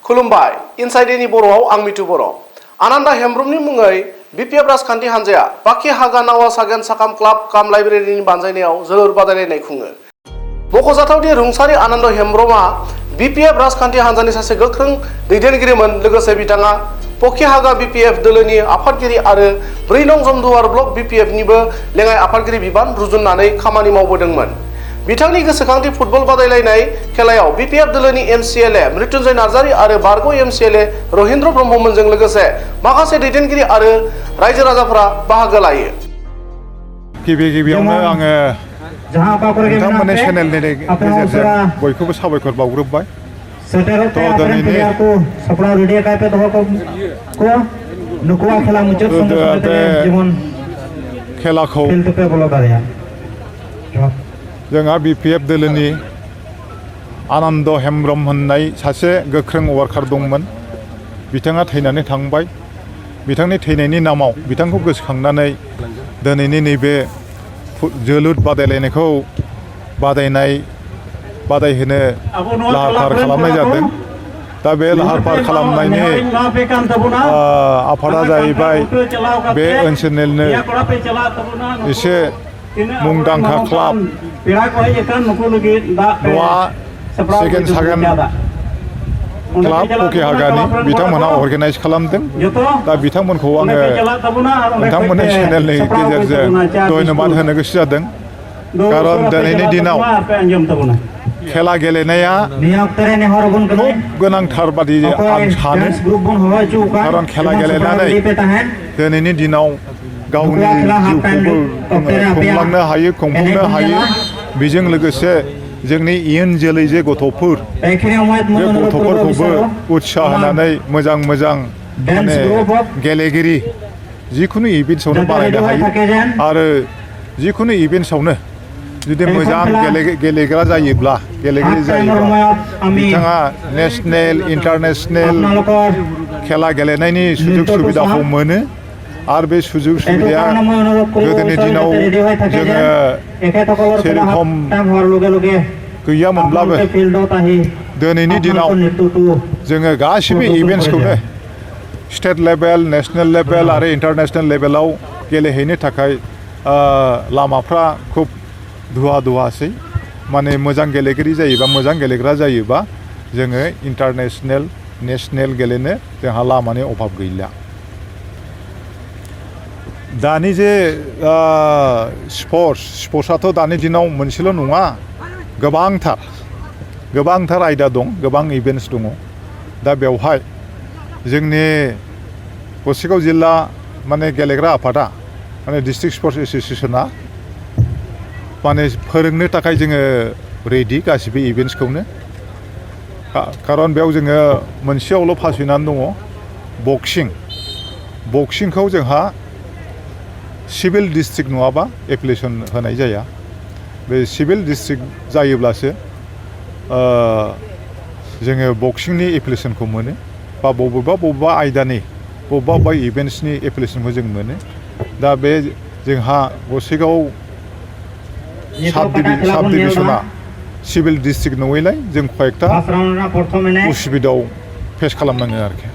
खुलुमबाय इनसाइडेनि बर'आव आं मिथु बर'। आनन्दा हेम्ब्रमनि मुङै बिपिएफ राजखान्थि हान्जाया बाखि हागा नावा सागेन साखाम क्लाब काम लाइब्रेरिनि बानजायनायाव जोलुर बादायलायनाय खुङो। मख'जाथावदि रुंसारि आनन्द हेम्ब्रमा बिपिएफ राजखान्थि हान्जानि सासे गोख्रों दैदेनगिरिमोन। लोगोसे बिथाङा पखि हागा बिपिएफ दोलोनि आफादगिरि आरो 4 नं जमदुवार ब्लक बिपिएफनिबो लेङाइ आफादगिरि बिबान रुजुननानै खामानि मावबोदोंमोन। बिथांनि गोसोखांथि फुटबल बादायलायनाय खेलायाव बिपिएफ दोलोनि एमसिएलए मृत्युंजय नार्जारी आरो बारग' एमसिएलए रहिन्द्र ब्रह्ममोनजों लोगोसे माखासे दैदेनगिरि आरो रायजो राजाफोरा बाहागो लायो। गिबियावनो आङो नोंथांमोननि चेनेलनि गेजेरजों बयखौबो साबायखर बावग्रोबाय। खेलाखौ जोंहा बिपिएफ दोलोनि आनन्द हेम्ब्रम होननाय सासे गोख्रों वार्कार दंमोन। बिथाङा थैनानै थांबाय। बिथांनि थैनायनि नामाव बिथांखौ गोसोखांनानै दिनैनि नैबे जोलुर बादायलायनायखौ बादायहोनो लाहार फाहार खालामनाय जादों। दा बे लाहार फाहार खालामनायनि आफादा जाहैबाय बे ओनसोलनिनो एसे मुंदांखा क्लाब सेकेन्ड सागेन क्लाब पखि हागानि बिथांमोनहा अर्गानाइज खालामदों। दा बिथांमोनखौ आङो नोंथांमोननि चेनेलनि गेजेरजों धन्यबाद होनो गोसो जादों। खारन दिनैनि दिनाव खेला गेलेनाया खुब गोनांथार बादि आं सानो। खारन खेला गेलेनानै दिनैनि दिनाव गावनि जिउखौबो खुंलांनो हायो, खुंफुंनो हायो। बेजों लोगोसे जोंनि इयुन जोलै जे गथ'फोर बे गथ'फोरखौबो उत्साह होनानै मोजां माने गेलेगिरि जिखुनु इभेन्ट्सआवनो बानायनो हायो। आरो जिखुनु इभेन्ट्सआवनो जुदि मोजां गेलेगिरि जायोब्ला बिथाङा नेसनेल इन्टारनेसनेल खेला गेलेनायनि सुजुग सुबिदाखौ मोनो। आरो बे सुजुग सुबिदाया गोदोनि दिनाव जोङो सेरखम गैयामोनब्लाबो दिनैनि दिनाव जोङो गासिबो इभेन्ट्सखौनो स्टेट लेभेल, नेसनेल लेभेल आरो इन्टारनेसनेल लेभेलाव गेलेहैनो थाखाय लामाफ्रा खुब धुवासै। माने मोजां गेलेगिरि जायोबा, मोजां गेलेग्रा जायोबा जोङो इन्टारनेसनेल, नेसनेल गेलेनो जोंहा लामानि अभाब गैला। दानि जे स्पर्ट्सआथ' दानि दिनाव मोनसेल' नङा, गोबांथार आयदा दं, गोबां इभेन्ट्स दङ। दा बेवहाय जोंनि गसाइगाव जिल्ला माने गेलेग्रा आफादा माने डिस्ट्रिक्ट स्पर्ट्स एस'सिएशना माने फोरोंनो थाखाय जोङो रेडि गासिबो इभेन्ट्सखौनो। खारन बेयाव जोङो मोनसेयावल' फासयनानै दङ, बक्सिंखौ जोंहा सिभिल डिस्ट्रिक्ट नङाबा एप्लिकेसन होनाय जाया। बे सिभिल डिस्ट्रिक्ट जायोब्लासो जोङो बक्सिंनि एप्लिकेसनखौ मोनो, बा बबेबा आयदानि बबेबा इभेन्ट्सनि एप्लिकेसनखौ जों मोनो। दा बे जोंहा गसाइगाव साब डिभिसना सिभिल डिस्ट्रिक्ट नङैलाय जों कयेकथा उसुबिदायाव फेस खालामनाङो आरोखि।